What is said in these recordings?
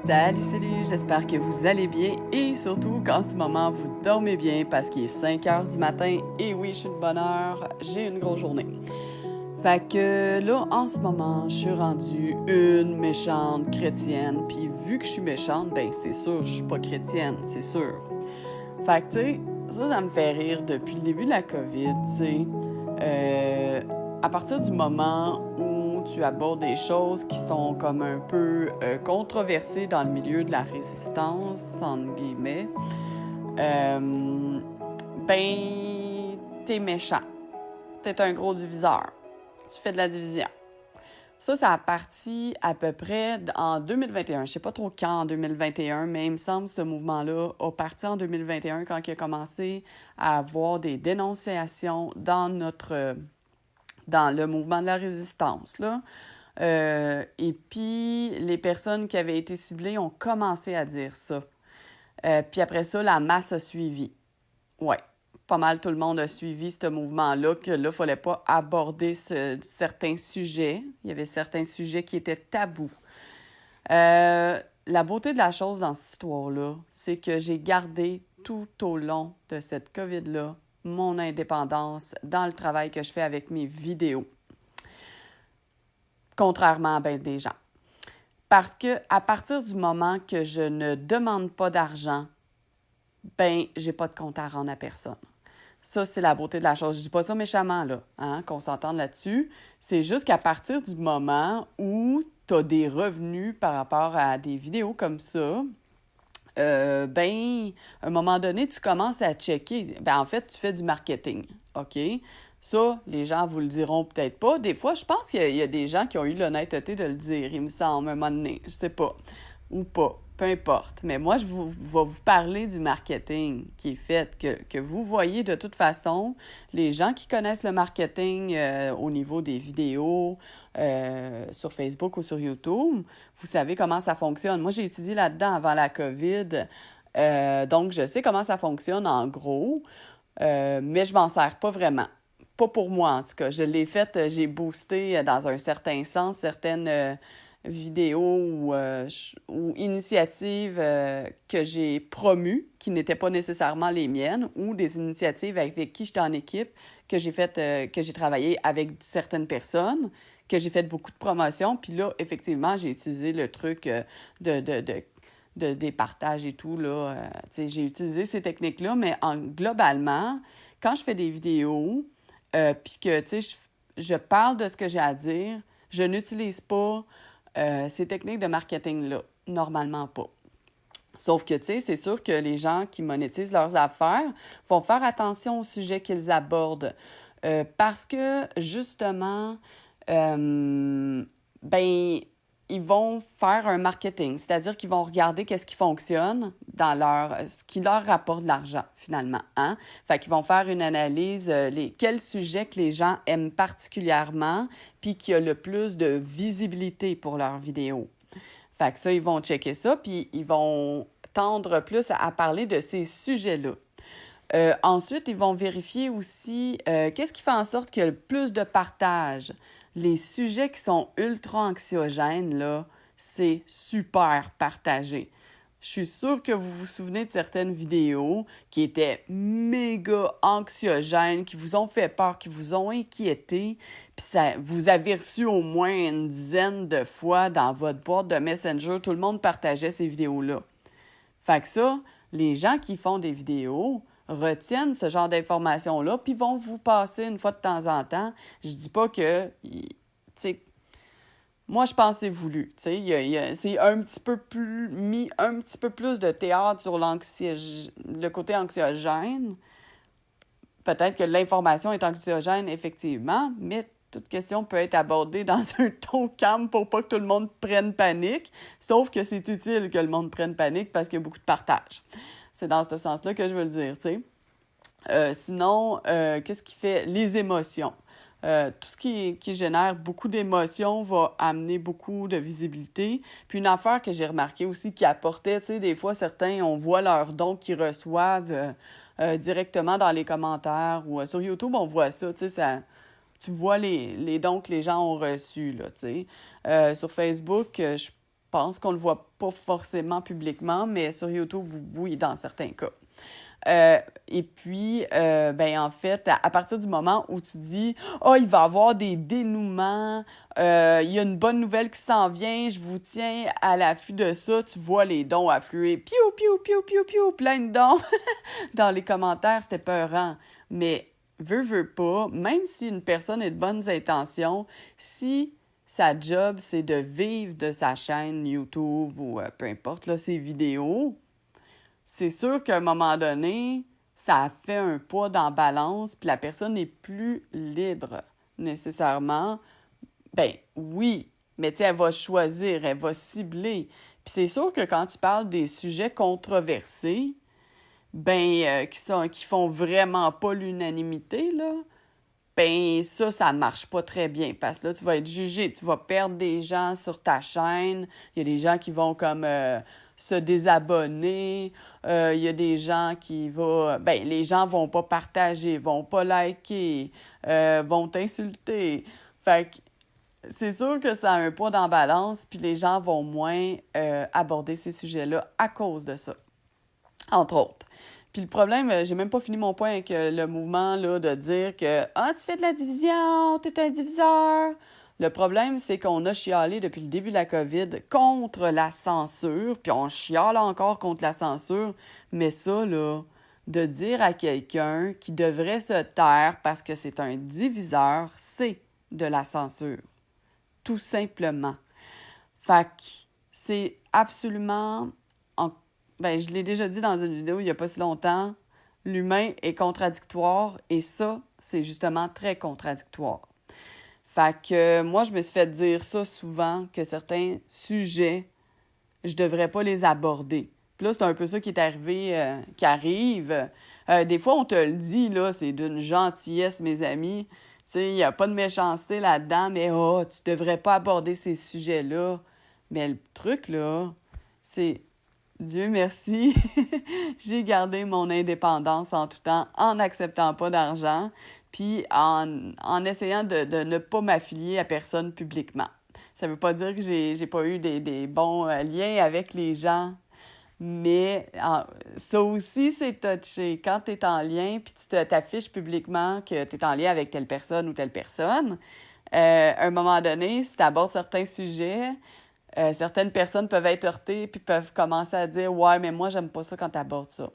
Salut, j'espère que vous allez bien et surtout qu'en ce moment vous dormez bien parce qu'il est 5 heures du matin et oui, je suis de bonne heure, j'ai une grosse journée. Fait que là, en ce moment, je suis rendue une méchante chrétienne, puis vu que je suis méchante, ben c'est sûr, je suis pas chrétienne, c'est sûr. Fait que tu sais, ça me fait rire depuis le début de la COVID, tu sais. À partir du moment où tu abordes des choses qui sont comme un peu controversées dans le milieu de la résistance, entre guillemets, ben, t'es méchant. T'es un gros diviseur. Tu fais de la division. Ça a parti à peu près en 2021. Je sais pas trop quand en 2021, mais il me semble que ce mouvement-là a parti en 2021 quand il a commencé à avoir des dénonciations dans le mouvement de la résistance, là. Et puis, les personnes qui avaient été ciblées ont commencé à dire ça. Puis après ça, la masse a suivi. Ouais, pas mal tout le monde a suivi ce mouvement-là, que là, il ne fallait pas aborder certains sujets. Il y avait certains sujets qui étaient tabous. La beauté de la chose dans cette histoire-là, c'est que j'ai gardé tout au long de cette COVID-là mon indépendance dans le travail que je fais avec mes vidéos, contrairement à bien des gens. Parce que à partir du moment que je ne demande pas d'argent, ben j'ai pas de compte à rendre à personne. Ça, c'est la beauté de la chose. Je dis pas ça méchamment, là, hein, qu'on s'entende là-dessus. C'est juste qu'à partir du moment où tu as des revenus par rapport à des vidéos comme ça, ben, à un moment donné, tu commences à checker. Ben, en fait, tu fais du marketing, OK? Ça, les gens vous le diront peut-être pas. Des fois, je pense qu'il y a des gens qui ont eu l'honnêteté de le dire, il me semble, un moment donné. Je sais pas. Ou pas. Peu importe. Mais moi, je vais vous parler du marketing qui est fait, que vous voyez de toute façon. Les gens qui connaissent le marketing au niveau des vidéos sur Facebook ou sur YouTube, vous savez comment ça fonctionne. Moi, j'ai étudié là-dedans avant la COVID, donc je sais comment ça fonctionne en gros, mais je m'en sers pas vraiment. Pas pour moi, en tout cas. Je l'ai fait, j'ai boosté dans un certain sens certaines vidéos ou initiatives que j'ai promues, qui n'étaient pas nécessairement les miennes, ou des initiatives avec qui j'étais en équipe, que j'ai fait, que j'ai travaillé avec certaines personnes, que j'ai fait beaucoup de promotions. Puis là, effectivement, j'ai utilisé le truc de, de, de des partages et tout, là. J'ai utilisé ces techniques-là, mais globalement, quand je fais des vidéos, puis que, je parle de ce que j'ai à dire, je n'utilise pas ces techniques de marketing-là. Normalement pas. Sauf que, c'est sûr que les gens qui monétisent leurs affaires vont faire attention au sujet qu'ils abordent. Parce que, justement, ben, ils vont faire un marketing, c'est-à-dire qu'ils vont regarder qu'est-ce qui fonctionne ce qui leur rapporte de l'argent, finalement, hein? Fait qu'ils vont faire une analyse, quels sujets que les gens aiment particulièrement, puis qui a le plus de visibilité pour leurs vidéos. Fait que ça, ils vont checker ça, puis ils vont tendre plus à parler de ces sujets-là. Ensuite, ils vont vérifier aussi qu'est-ce qui fait en sorte qu'il y a le plus de partage. Les sujets qui sont ultra anxiogènes, là, c'est super partagé. Je suis sûre que vous vous souvenez de certaines vidéos qui étaient méga anxiogènes, qui vous ont fait peur, qui vous ont inquiété, puis ça, vous avez reçu au moins une dizaine de fois dans votre boîte de Messenger, tout le monde partageait ces vidéos-là. Fait que ça, les gens qui font des vidéos retiennent ce genre d'informations-là, puis vont vous passer une fois de temps en temps. Je dis pas que, tu sais, moi, je pense que c'est voulu. Tu sais, c'est un petit peu plus mis un petit peu plus de théâtre sur le côté anxiogène. Peut-être que l'information est anxiogène, effectivement, mais toute question peut être abordée dans un ton calme pour pas que tout le monde prenne panique, sauf que c'est utile que le monde prenne panique parce qu'il y a beaucoup de partage. C'est dans ce sens-là que je veux le dire, tu sais. Sinon, qu'est-ce qui fait les émotions? Tout ce qui génère beaucoup d'émotions va amener beaucoup de visibilité. Puis une affaire que j'ai remarqué aussi qui apportait, tu sais, des fois, certains, on voit leurs dons qu'ils reçoivent directement dans les commentaires ou sur YouTube, on voit ça, tu sais, tu vois les dons que les gens ont reçus, là, tu sais. Sur Facebook, pense qu'on le voit pas forcément publiquement, mais sur YouTube, oui, dans certains cas. Et puis, en fait, à partir du moment où tu dis « Oh, il va y avoir des dénouements, il y a une bonne nouvelle qui s'en vient, je vous tiens à l'affût de ça », tu vois les dons affluer. Piou, piou, piou, piou, piou, plein de dons dans les commentaires, c'était peurant. Mais, veux pas, même si une personne a de bonnes intentions, si sa job, c'est de vivre de sa chaîne YouTube ou peu importe, là, ses vidéos, c'est sûr qu'à un moment donné, ça fait un poids dans la balance, puis la personne n'est plus libre nécessairement. Ben oui, mais tu sais, elle va choisir, elle va cibler. Puis c'est sûr que quand tu parles des sujets controversés, qui font vraiment pas l'unanimité, là, ça marche pas très bien parce que là, tu vas être jugé, tu vas perdre des gens sur ta chaîne. Il y a des gens qui vont comme se désabonner. Il y a des gens qui vont... les gens vont pas partager, vont pas liker, vont t'insulter. Fait que c'est sûr que ça a un poids dans la balance, puis les gens vont moins aborder ces sujets-là à cause de ça, entre autres. Puis le problème, j'ai même pas fini mon point avec le mouvement là, de dire que « Ah, tu fais de la division, t'es un diviseur ». Le problème, c'est qu'on a chialé depuis le début de la COVID contre la censure, puis on chiale encore contre la censure, mais ça, là, de dire à quelqu'un qui devrait se taire parce que c'est un diviseur, c'est de la censure. Tout simplement. Fait que c'est absolument... je l'ai déjà dit dans une vidéo il n'y a pas si longtemps, l'humain est contradictoire et ça, c'est justement très contradictoire. Fait que moi, je me suis fait dire ça souvent, que certains sujets, je devrais pas les aborder. Puis là, c'est un peu ça qui est arrivé, qui arrive. Des fois, on te le dit, là, c'est d'une gentillesse, mes amis. Tu sais, il n'y a pas de méchanceté là-dedans, mais oh, tu devrais pas aborder ces sujets-là. Mais le truc, là, c'est... Dieu merci, j'ai gardé mon indépendance en tout temps en n'acceptant pas d'argent, puis en essayant de ne pas m'affilier à personne publiquement. Ça veut pas dire que j'ai pas eu des bons liens avec les gens, mais ça aussi, c'est touché. Quand tu es en lien, puis tu t'affiches publiquement que tu es en lien avec telle personne ou telle personne, à un moment donné, si tu abordes certains sujets, certaines personnes peuvent être heurtées puis peuvent commencer à dire « Ouais, mais moi, j'aime pas ça quand tu abordes ça. »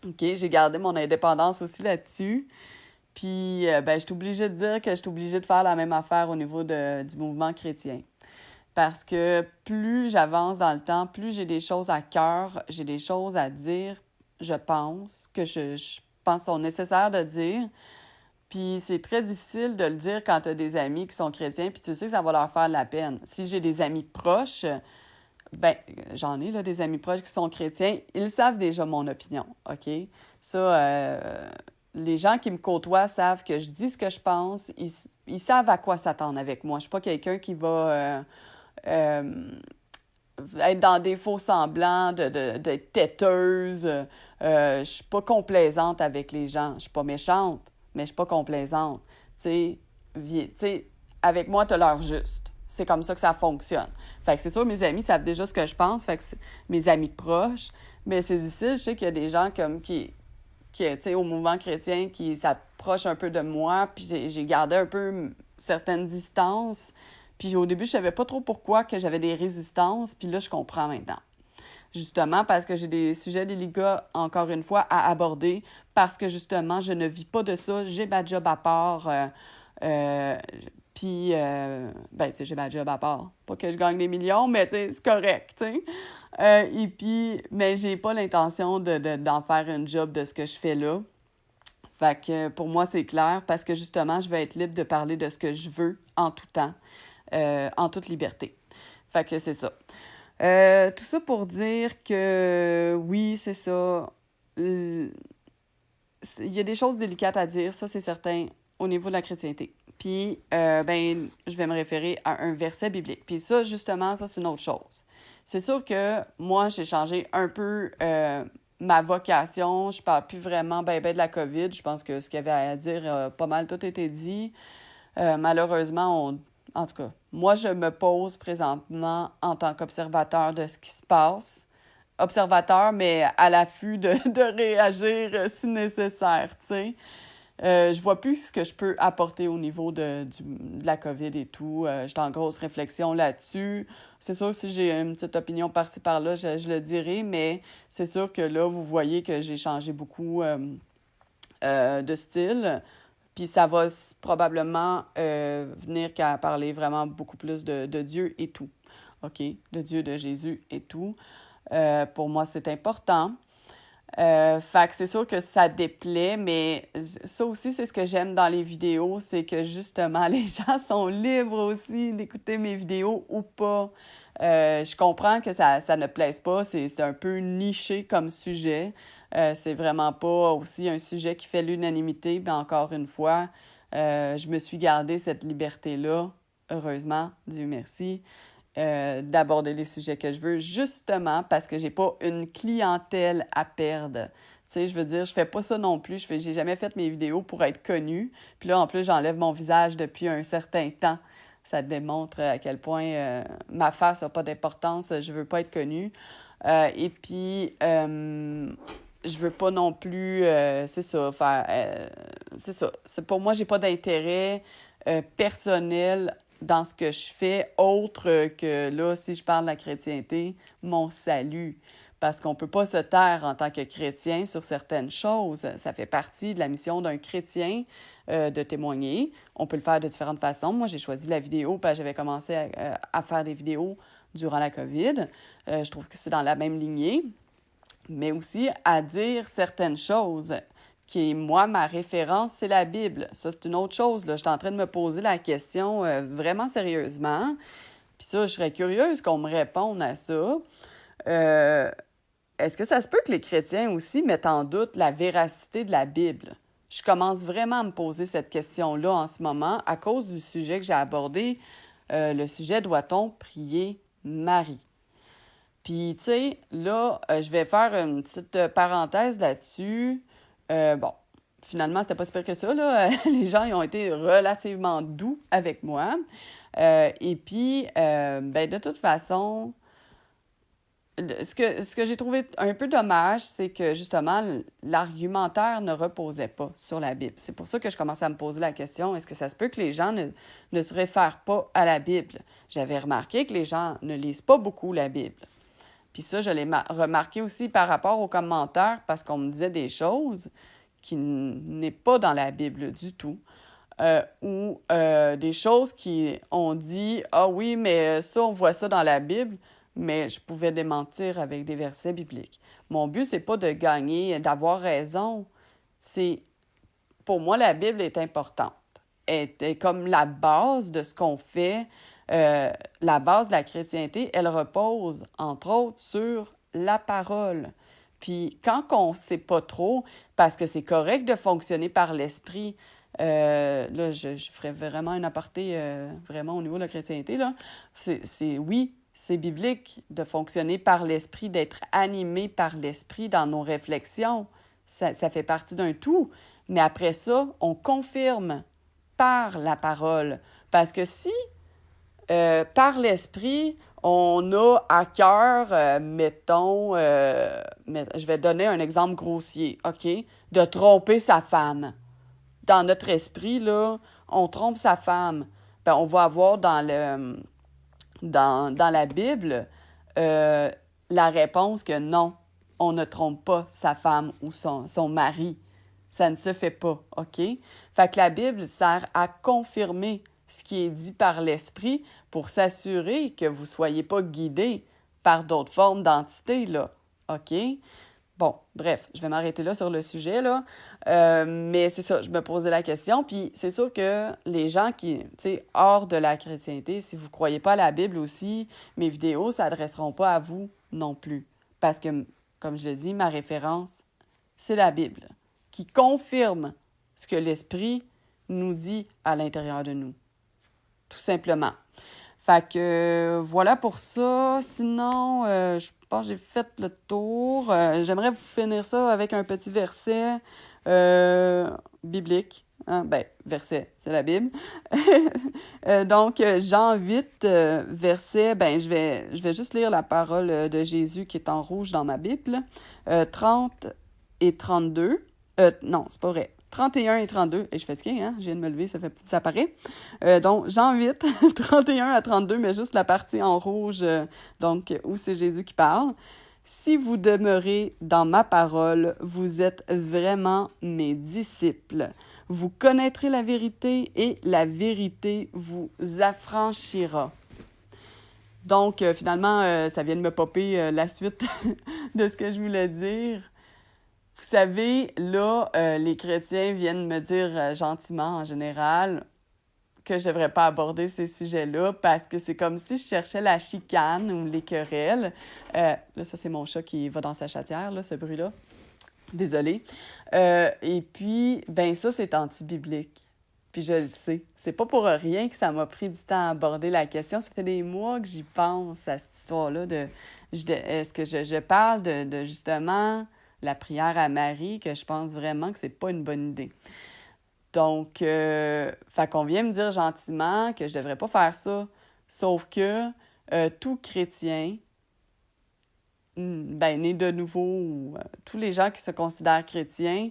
OK, j'ai gardé mon indépendance aussi là-dessus. Puis, je suis obligée de dire que je suis obligée de faire la même affaire au niveau du mouvement chrétien. Parce que plus j'avance dans le temps, plus j'ai des choses à cœur, j'ai des choses à dire, je pense, que je pense sont nécessaires de dire. Puis c'est très difficile de le dire quand tu as des amis qui sont chrétiens, puis tu sais que ça va leur faire de la peine. Si j'ai des amis proches, j'en ai là, des amis proches qui sont chrétiens, ils savent déjà mon opinion, OK? Ça, les gens qui me côtoient savent que je dis ce que je pense, ils savent à quoi s'attendre avec moi. Je suis pas quelqu'un qui va être dans des faux semblants, d'être têteuse. Je suis pas complaisante avec les gens. Je suis pas méchante, mais je suis pas complaisante. Tu sais, avec moi, t'as l'heure juste. C'est comme ça que ça fonctionne. Fait que c'est sûr, mes amis savent déjà ce que je pense, fait que c'est mes amis proches, mais c'est difficile. Je sais qu'il y a des gens comme qui tu sais, au mouvement chrétien, qui s'approchent un peu de moi, puis j'ai gardé un peu certaines distances. Puis au début, je savais pas trop pourquoi que j'avais des résistances, puis là, je comprends maintenant. Justement, parce que j'ai des sujets délicats, encore une fois, à aborder, parce que justement, je ne vis pas de ça, j'ai ma job à part, puis, tu sais, j'ai ma job à part. Pas que je gagne des millions, mais tu sais, c'est correct, tu sais. Et puis, mais j'ai pas l'intention d'en faire une job de ce que je fais là. Fait que pour moi, c'est clair, parce que justement, je vais être libre de parler de ce que je veux en tout temps, en toute liberté. Fait que c'est ça. Tout ça pour dire que oui, c'est ça. Il y a des choses délicates à dire, ça c'est certain, au niveau de la chrétienté. Puis, je vais me référer à un verset biblique. Puis ça, justement, ça c'est une autre chose. C'est sûr que moi, j'ai changé un peu ma vocation. Je parle plus vraiment de la COVID. Je pense que ce qu'il y avait à dire, pas mal tout été dit. Malheureusement, en tout cas, moi, je me pose présentement en tant qu'observateur de ce qui se passe. Observateur, mais à l'affût de réagir si nécessaire, tu sais. Je vois plus ce que je peux apporter au niveau de la COVID et tout. J'étais en grosse réflexion là-dessus. C'est sûr, si j'ai une petite opinion par-ci, par-là, je le dirai, mais c'est sûr que là, vous voyez que j'ai changé beaucoup de style. Puis ça va probablement venir qu'à parler vraiment beaucoup plus de Dieu et tout. OK? De Dieu, de Jésus et tout. Pour moi, c'est important. Fait que c'est sûr que ça déplaît, mais ça aussi, c'est ce que j'aime dans les vidéos, c'est que justement, les gens sont libres aussi d'écouter mes vidéos ou pas. Je comprends que ça ne plaise pas, c'est un peu niché comme sujet. C'est vraiment pas aussi un sujet qui fait l'unanimité, mais encore une fois, je me suis gardé cette liberté-là, heureusement, Dieu merci, d'aborder les sujets que je veux, justement parce que j'ai pas une clientèle à perdre. Tu sais, je veux dire, je fais pas ça non plus. J'ai jamais fait mes vidéos pour être connue. Puis là, en plus, j'enlève mon visage depuis un certain temps. Ça démontre à quel point ma face n'a pas d'importance. Je veux pas être connue. Et puis, je veux pas non plus, c'est ça, c'est ça. Pour moi, j'ai pas d'intérêt personnel dans ce que je fais, autre que, là, si je parle de la chrétienté, mon salut. Parce qu'on ne peut pas se taire en tant que chrétien sur certaines choses. Ça fait partie de la mission d'un chrétien de témoigner. On peut le faire de différentes façons. Moi, j'ai choisi la vidéo parce que j'avais commencé à faire des vidéos durant la COVID. Je trouve que c'est dans la même lignée. Mais aussi à dire certaines choses qui est, moi, ma référence, c'est la Bible. Ça, c'est une autre chose. Là. Je suis en train de me poser la question vraiment sérieusement. Puis ça, je serais curieuse qu'on me réponde à ça. Est-ce que ça se peut que les chrétiens aussi mettent en doute la véracité de la Bible? Je commence vraiment à me poser cette question-là en ce moment à cause du sujet que j'ai abordé. Le sujet « Doit-on prier Marie? » Puis, tu sais, là, je vais faire une petite parenthèse là-dessus. Bon, finalement, c'était pas si pire que ça, là. Les gens, ils ont été relativement doux avec moi. Et puis, ben, de toute façon, ce que j'ai trouvé un peu dommage, c'est que, justement, l'argumentaire ne reposait pas sur la Bible. C'est pour ça que je commençais à me poser la question, est-ce que ça se peut que les gens ne se réfèrent pas à la Bible? J'avais remarqué que les gens ne lisent pas beaucoup la Bible. Puis ça, je l'ai remarqué aussi par rapport aux commentaires parce qu'on me disait des choses qui n'est pas dans la Bible du tout. Ou des choses qui ont dit « Ah oui, mais ça, on voit ça dans la Bible », mais je pouvais démentir avec des versets bibliques. Mon but, c'est pas de gagner, d'avoir raison. C'est, pour moi, la Bible est importante. Elle est comme la base de ce qu'on fait. La base de la chrétienté, elle repose, entre autres, sur la parole. Puis quand on ne sait pas trop, parce que c'est correct de fonctionner par l'esprit, là, je ferais vraiment un aparté vraiment au niveau de la chrétienté, là. Oui, c'est biblique de fonctionner par l'esprit, d'être animé par l'esprit dans nos réflexions. Ça fait partie d'un tout. Mais après ça, on confirme par la parole. Parce que si par l'esprit, on a à cœur, mettons, je vais donner un exemple grossier, OK? De tromper sa femme. Dans notre esprit, là, on trompe sa femme. Ben, on va avoir dans la Bible la réponse que non, on ne trompe pas sa femme ou son mari. Ça ne se fait pas, OK? Fait que la Bible sert à confirmer ce qui est dit par l'Esprit pour s'assurer que vous ne soyez pas guidés par d'autres formes d'entités, là. OK? Bon, bref, je vais m'arrêter là sur le sujet, là. Mais c'est ça, je me posais la question. Puis c'est sûr que les gens qui, tu sais, hors de la chrétienté, si vous ne croyez pas à la Bible aussi, mes vidéos ne s'adresseront pas à vous non plus. Parce que, comme je le dis, ma référence, c'est la Bible, qui confirme ce que l'Esprit nous dit à l'intérieur de nous. Tout simplement. Fait que voilà pour ça. Sinon, je pense que j'ai fait le tour. J'aimerais vous finir ça avec un petit verset biblique Hein? Ben, verset, c'est la Bible. Donc, Jean 8, verset, ben, je vais juste lire la parole de Jésus qui est en rouge dans ma Bible. 30 et 32. Non, c'est pas vrai. 31 et 32. Et je suis fatiguée, hein? Je viens de me lever, ça paraît. Donc, Jean 8, 31 à 32, mais juste la partie en rouge, donc, où c'est Jésus qui parle. Si vous demeurez dans ma parole, vous êtes vraiment mes disciples. Vous connaîtrez la vérité et la vérité vous affranchira. Donc, finalement, ça vient de me popper la suite de ce que je voulais dire. Vous savez, là, les chrétiens viennent me dire gentiment, en général, que je ne devrais pas aborder ces sujets-là parce que c'est comme si je cherchais la chicane ou les querelles. Là, ça, c'est mon chat qui va dans sa chatière, là, ce bruit-là. Désolée. Et puis, ben ça, c'est anti-biblique. Puis je le sais. C'est pas pour rien que ça m'a pris du temps à aborder la question. Ça fait des mois que j'y pense à cette histoire-là est-ce que je parle de justement la prière à Marie, que je pense vraiment que c'est pas une bonne idée. Donc, fait qu'on vient me dire gentiment que je devrais pas faire ça. Sauf que tout chrétien, ben, né de nouveau, ou tous les gens qui se considèrent chrétiens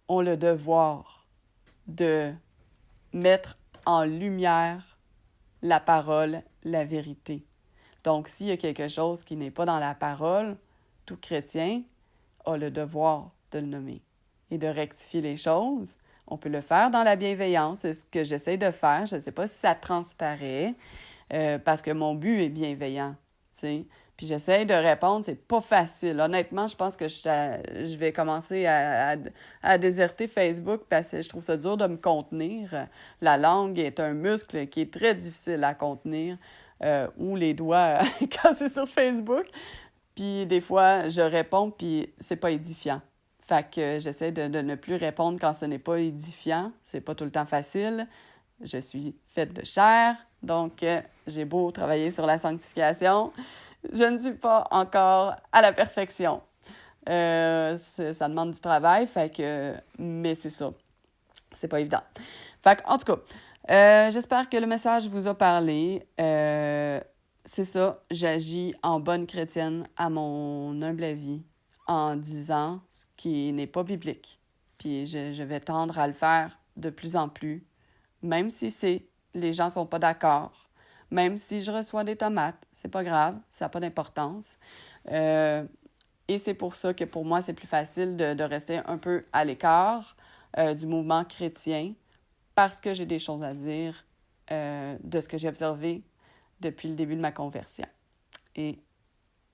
ont le devoir de mettre en lumière la parole, la vérité. Donc, s'il y a quelque chose qui n'est pas dans la parole, tout chrétien a le devoir de le nommer et de rectifier les choses. On peut le faire dans la bienveillance, c'est ce que j'essaie de faire. Je ne sais pas si ça transparaît, parce que mon but est bienveillant, tu sais. Puis j'essaie de répondre, c'est pas facile. Honnêtement, je pense que je vais commencer à déserter Facebook parce que je trouve ça dur de me contenir. La langue est un muscle qui est très difficile à contenir, ou les doigts quand c'est sur Facebook. Puis des fois, je réponds, puis c'est pas édifiant. Fait que j'essaie de ne plus répondre quand ce n'est pas édifiant. C'est pas tout le temps facile. Je suis faite de chair, donc j'ai beau travailler sur la sanctification. Je ne suis pas encore à la perfection. Ça demande du travail, mais c'est ça. C'est pas évident. Fait en tout cas, j'espère que le message vous a parlé. C'est ça, j'agis en bonne chrétienne à mon humble avis en disant ce qui n'est pas biblique. Puis je vais tendre à le faire de plus en plus, même si les gens sont pas d'accord. Même si je reçois des tomates, c'est pas grave, ça n'a pas d'importance. Et c'est pour ça que pour moi, c'est plus facile de rester un peu à l'écart du mouvement chrétien parce que j'ai des choses à dire de ce que j'ai observé depuis le début de ma conversion. Et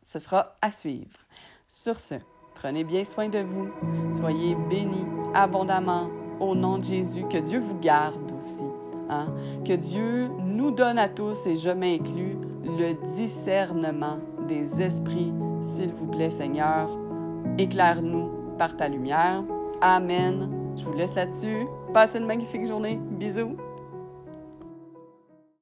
ce sera à suivre. Sur ce, prenez bien soin de vous. Soyez bénis abondamment au nom de Jésus. Que Dieu vous garde aussi. Hein? Que Dieu nous donne à tous, et je m'inclus, le discernement des esprits, s'il vous plaît, Seigneur. Éclaire-nous par ta lumière. Amen. Je vous laisse là-dessus. Passez une magnifique journée. Bisous.